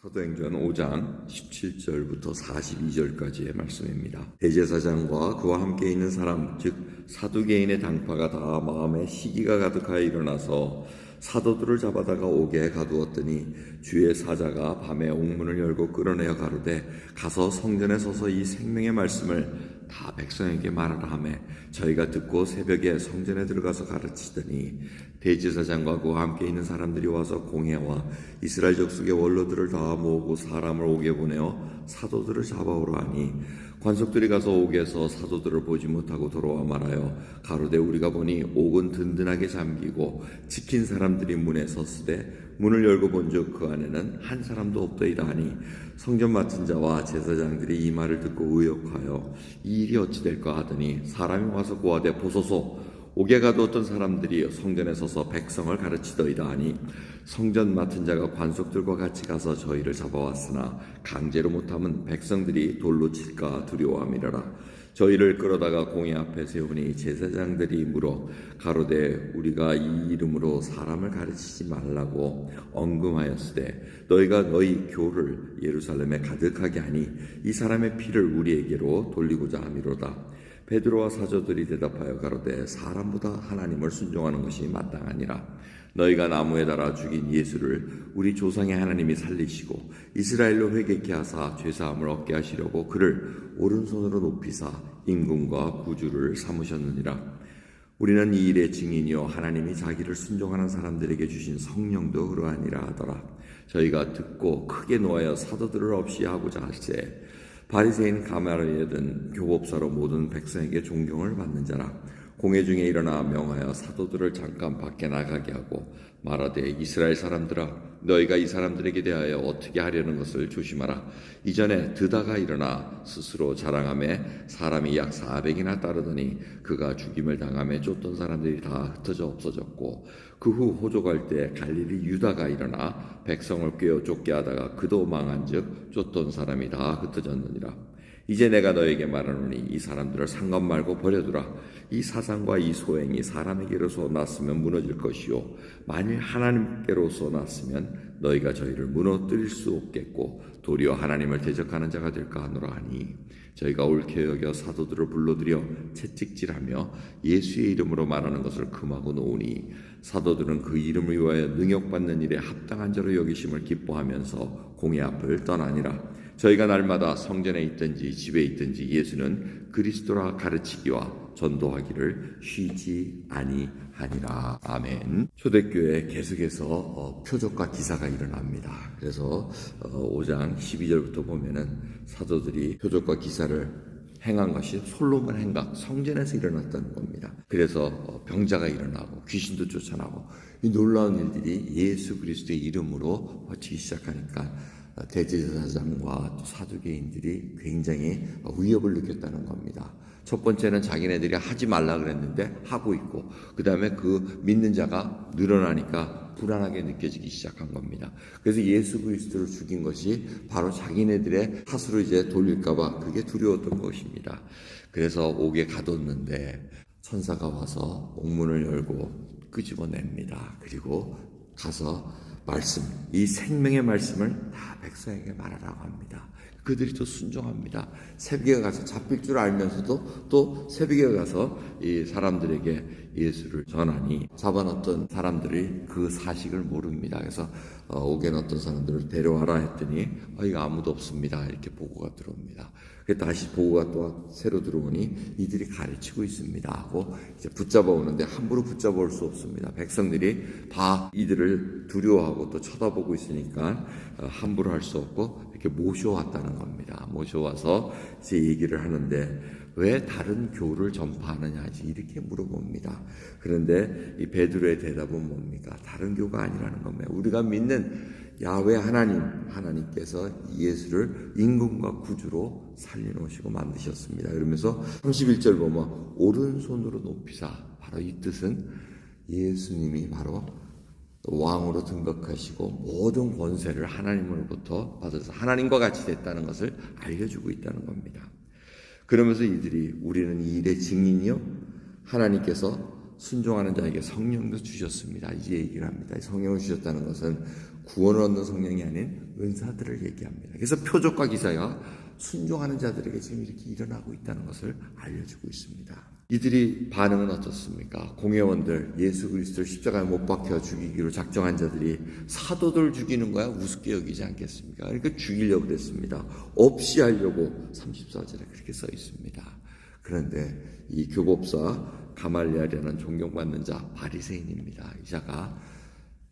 사도행전 5장 17절부터 42절까지의 말씀입니다. 대제사장과 그와 함께 있는 사람 즉 사두개인의 당파가 다 마음에 시기가 가득하여 일어나서 사도들을 잡아다가 옥에 가두었더니 주의 사자가 밤에 옥문을 열고 끌어내어 가로되 가서 성전에 서서 이 생명의 말씀을 다 백성에게 말하라 하매 저희가 듣고 새벽에 성전에 들어가서 가르치더니 대제사장과 그와 함께 있는 사람들이 와서 공회와 이스라엘 족속의 원로들을 다 모으고 사람을 옥에 보내어 사도들을 잡아오라 하니 관속들이 가서 옥에서 사도들을 보지 못하고 돌아와 말하여 가로되 우리가 보니 옥은 든든하게 잠기고 지킨 사람들이 문에 섰으되 문을 열고 본즉 그 안에는 한 사람도 없더이다 하니 성전 맡은 자와 제사장들이 이 말을 듣고 의혹하여 이 일이 어찌 될까 하더니 사람이 와서 고하되 보소서 옥에 가두었던 사람들이 성전에 서서 백성을 가르치더이다 하니 성전 맡은 자가 관속들과 같이 가서 저희를 잡아왔으나 강제로 못하면 백성들이 돌로 칠까 두려워함이라라. 저희를 끌어다가 공회 앞에 세우니 제사장들이 물어 가로되 우리가 이 이름으로 사람을 가르치지 말라고 언금하였으되 너희가 너희 교를 예루살렘에 가득하게 하니 이 사람의 피를 우리에게로 돌리고자 함이로다. 베드로와 사도들이 대답하여 가로되 사람보다 하나님을 순종하는 것이 마땅하니라. 너희가 나무에 달아 죽인 예수를 우리 조상의 하나님이 살리시고 이스라엘로 회개케 하사 죄사함을 얻게 하시려고 그를 오른손으로 높이사 임금과 구주를 삼으셨느니라. 우리는 이 일의 증인이요 하나님이 자기를 순종하는 사람들에게 주신 성령도 그러하니라 하더라. 저희가 듣고 크게 노하여 사도들을 없이 하고자 할세 바리새인 가말리엘은 교법사로 모든 백성에게 존경을 받는 자라. 공회 중에 일어나 명하여 사도들을 잠깐 밖에 나가게 하고 말하되 이스라엘 사람들아 너희가 이 사람들에게 대하여 어떻게 하려는 것을 조심하라. 이전에 드다가 일어나 스스로 자랑하며 사람이 약 400이나 따르더니 그가 죽임을 당하며 쫓던 사람들이 다 흩어져 없어졌고 그 후 호족할 때 갈릴리 유다가 일어나 백성을 꿰어 쫓게 하다가 그도 망한즉 쫓던 사람이 다 흩어졌느니라. 이제 내가 너에게 말하노니 이 사람들을 상관 말고 버려두라. 이 사상과 이 소행이 사람에게로서 났으면 무너질 것이요 만일 하나님께로서 났으면 너희가 저희를 무너뜨릴 수 없겠고 도리어 하나님을 대적하는 자가 될까 하노라 하니 저희가 옳게 여겨 사도들을 불러들여 채찍질하며 예수의 이름으로 말하는 것을 금하고 놓으니 사도들은 그 이름을 위하여 능욕받는 일에 합당한 자로 여기심을 기뻐하면서 공회 앞을 떠나니라. 저희가 날마다 성전에 있든지 집에 있든지 예수는 그리스도라 가르치기와 전도하기를 쉬지 아니하니라. 아멘. 초대교회에 계속해서 표적과 기사가 일어납니다. 그래서 5장 12절부터 보면은 사도들이 표적과 기사를 행한 것이 솔로몬 행각, 성전에서 일어났다는 겁니다. 그래서 병자가 일어나고 귀신도 쫓아나고 이 놀라운 일들이 예수 그리스도의 이름으로 퍼지기 시작하니까 대제사장과 또 사두개인들이 굉장히 위협을 느꼈다는 겁니다. 첫 번째는 자기네들이 하지 말라 그랬는데 하고 있고 그 다음에 그 믿는 자가 늘어나니까 불안하게 느껴지기 시작한 겁니다. 그래서 예수 그리스도를 죽인 것이 바로 자기네들의 탓으로 이제 돌릴까봐 그게 두려웠던 것입니다. 그래서 옥에 가뒀는데 천사가 와서 옥문을 열고 끄집어냅니다. 그리고 가서 이 생명의 말씀을 다 백성에게 말하라고 합니다. 그들이 또 순종합니다. 새벽에 가서 잡힐 줄 알면서도 또 새벽에 가서 이 사람들에게 예수를 전하니 잡아놨던 사람들이 그 사실을 모릅니다. 그래서 옥에 넣었던 사람들을 데려와라 했더니 이거 아무도 없습니다. 이렇게 보고가 들어옵니다. 다시 보고가 또 새로 들어오니 이들이 가르치고 있습니다 하고 이제 붙잡아 오는데 함부로 붙잡아 올 수 없습니다. 백성들이 다 이들을 두려워하고 또 쳐다보고 있으니까 함부로 할 수 없고 이렇게 모셔왔다는 겁니다. 모셔와서 이제 얘기를 하는데 왜 다른 교를 전파하느냐 이렇게 물어봅니다. 그런데 이 베드로의 대답은 뭡니까? 다른 교가 아니라는 겁니다. 우리가 믿는 야훼 하나님께서 예수를 임금과 구주로 살려놓으시고 만드셨습니다. 그러면서 31절 보면 오른손으로 높이사 바로 이 뜻은 예수님이 바로 왕으로 등극하시고 모든 권세를 하나님으로부터 받아서 하나님과 같이 됐다는 것을 알려주고 있다는 겁니다. 그러면서 이들이 우리는 이 일의 증인이요 하나님께서 순종하는 자에게 성령도 주셨습니다. 이제 얘기를 합니다. 성령을 주셨다는 것은 구원을 얻는 성령이 아닌 은사들을 얘기합니다. 그래서 표적과 기사가 순종하는 자들에게 지금 이렇게 일어나고 있다는 것을 알려주고 있습니다. 이들이 반응은 어떻습니까? 공회원들, 예수 그리스도를 십자가에 못 박혀 죽이기로 작정한 자들이 사도들 죽이는 거야 우습게 여기지 않겠습니까? 그러니까 죽이려고 그랬습니다. 없이 하려고 34절에 그렇게 써 있습니다. 그런데 이 교법사 가말리엘이라는 존경받는 자 바리새인입니다. 이 자가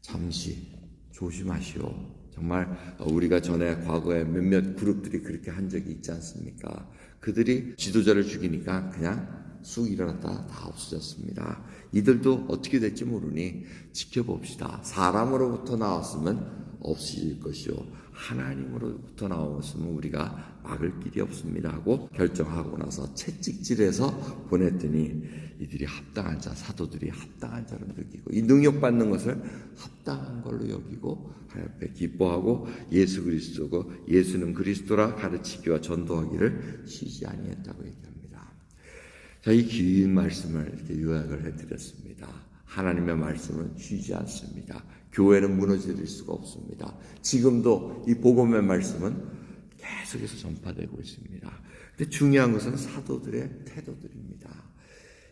잠시 조심하시오. 정말 우리가 전에 과거에 몇몇 그룹들이 그렇게 한 적이 있지 않습니까? 그들이 지도자를 죽이니까 그냥 쑥 일어났다 다 없어졌습니다. 이들도 어떻게 될지 모르니 지켜봅시다. 사람으로부터 나왔으면 없어질 것이요 하나님으로부터 나왔으면 우리가 막을 길이 없습니다 하고 결정하고 나서 채찍질해서 보냈더니 이들이 합당한 자, 사도들이 합당한 자로 여기고 이 능력받는 것을 합당한 걸로 여기고 하나님 앞에 기뻐하고 예수 그리스도고 예수는 그리스도라 가르치기와 전도하기를 쉬지 아니했다고 얘기합니다. 자, 이 긴 말씀을 이렇게 요약을 해드렸습니다. 하나님의 말씀은 쉬지 않습니다. 교회는 무너질 수가 없습니다. 지금도 이 복음의 말씀은 계속해서 전파되고 있습니다. 근데 중요한 것은 사도들의 태도들입니다.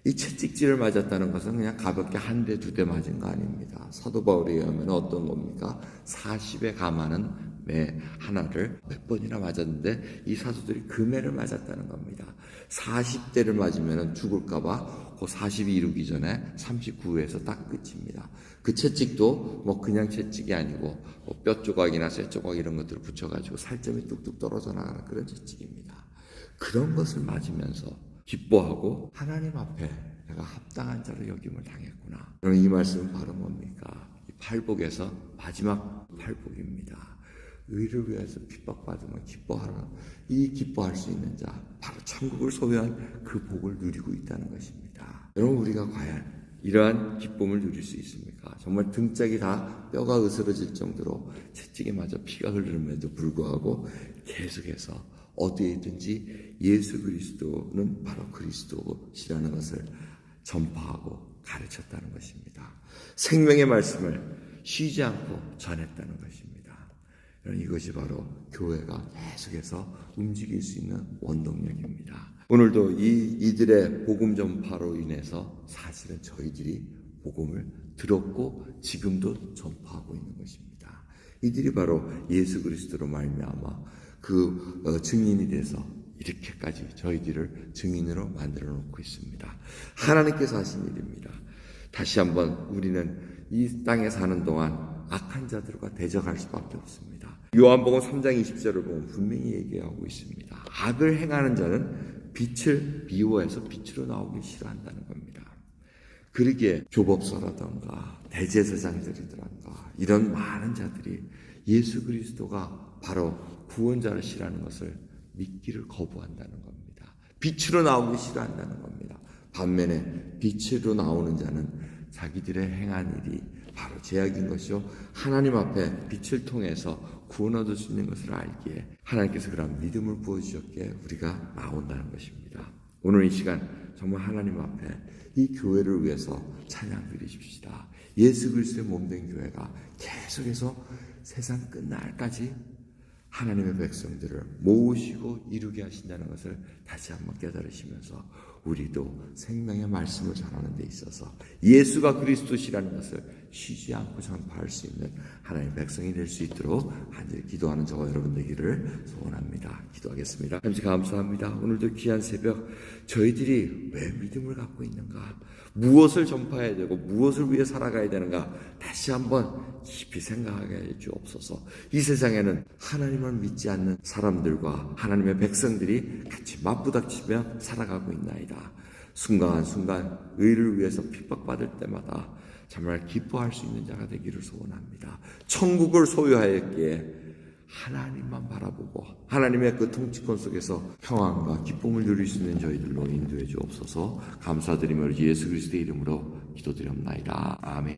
이 채찍질을 맞았다는 것은 그냥 가볍게 한 대, 두 대 맞은 거 아닙니다. 사도 바울에 의하면 어떤 겁니까? 40에 감하는 매 하나를 몇 번이나 맞았는데 이 사도들이 그 매를 맞았다는 겁니다. 40대를 맞으면 죽을까봐 그 40이 이루기 전에 39회에서 딱 끝입니다. 그 채찍도 뭐 그냥 채찍이 아니고 뭐 뼈 조각이나 쇠 조각 이런 것들을 붙여가지고 살점이 뚝뚝 떨어져 나가는 그런 채찍입니다. 그런 것을 맞으면서 기뻐하고 하나님 앞에 내가 합당한 자로 여김을 당했구나. 그럼 이 말씀은 바로 뭡니까? 이 팔복에서 마지막 팔복입니다. 의를 위해서 핍박받으면 기뻐하라. 이 기뻐할 수 있는 자, 바로 천국을 소유한 그 복을 누리고 있다는 것입니다. 여러분, 우리가 과연 이러한 기쁨을 누릴 수 있습니까? 정말 등짝이 다 뼈가 으스러질 정도로 채찍에 맞아 피가 흐르는데도 불구하고 계속해서 어디에든지 예수 그리스도는 바로 그리스도시라는 것을 전파하고 가르쳤다는 것입니다. 생명의 말씀을 쉬지 않고 전했다는 것입니다. 이것이 바로 교회가 계속해서 움직일 수 있는 원동력입니다. 오늘도 이들의 복음 전파로 인해서 사실은 저희들이 복음을 들었고 지금도 전파하고 있는 것입니다. 이들이 바로 예수 그리스도로 말미암아 그 증인이 돼서 이렇게까지 저희들을 증인으로 만들어 놓고 있습니다. 하나님께서 하신 일입니다. 다시 한번 우리는 이 땅에 사는 동안 악한 자들과 대적할 수밖에 없습니다. 요한복음 3장 20절을 보면 분명히 얘기하고 있습니다. 악을 행하는 자는 빛을 미워해서 빛으로 나오기 싫어한다는 겁니다. 그러기에 교법서라든가 대제사장들이라든가 이런 많은 자들이 예수 그리스도가 바로 구원자시라는 것을 믿기를 거부한다는 겁니다. 빛으로 나오기 싫어한다는 겁니다. 반면에 빛으로 나오는 자는 자기들의 행한 일이 바로 죄악인 것이요 하나님 앞에 빛을 통해서 구원 얻을 수 있는 것을 알기에 하나님께서 그런 믿음을 부어주셨기에 우리가 나온다는 것입니다. 오늘 이 시간 정말 하나님 앞에 이 교회를 위해서 찬양 드리십시다. 예수 그리스도의 몸된 교회가 계속해서 세상 끝날까지 하나님의 백성들을 모으시고 이루게 하신다는 것을 다시 한번 깨달으시면서 우리도 생명의 말씀을 전하는 데 있어서 예수가 그리스도시라는 것을 쉬지 않고 전파할 수 있는 하나님의 백성이 될 수 있도록 간절히 기도하는 저와 여러분 되기를 소원합니다. 기도하겠습니다. 하나님 감사합니다. 오늘도 귀한 새벽 저희들이 왜 믿음을 갖고 있는가, 무엇을 전파해야 되고 무엇을 위해 살아가야 되는가 다시 한번 깊이 생각하게 해 주옵소서. 이 세상에는 하나님을 믿지 않는 사람들과 하나님의 백성들이 같이 맞부닥치며 살아가고 있나이다. 순간순간 의를 위해서 핍박받을 때마다 정말 기뻐할 수 있는 자가 되기를 소원합니다. 천국을 소유하였기에 하나님만 바라보고 하나님의 그 통치권 속에서 평안과 기쁨을 누릴 수 있는 저희들로 인도해 주옵소서. 감사드리며 예수 그리스도의 이름으로 기도드렸나이다. 아멘.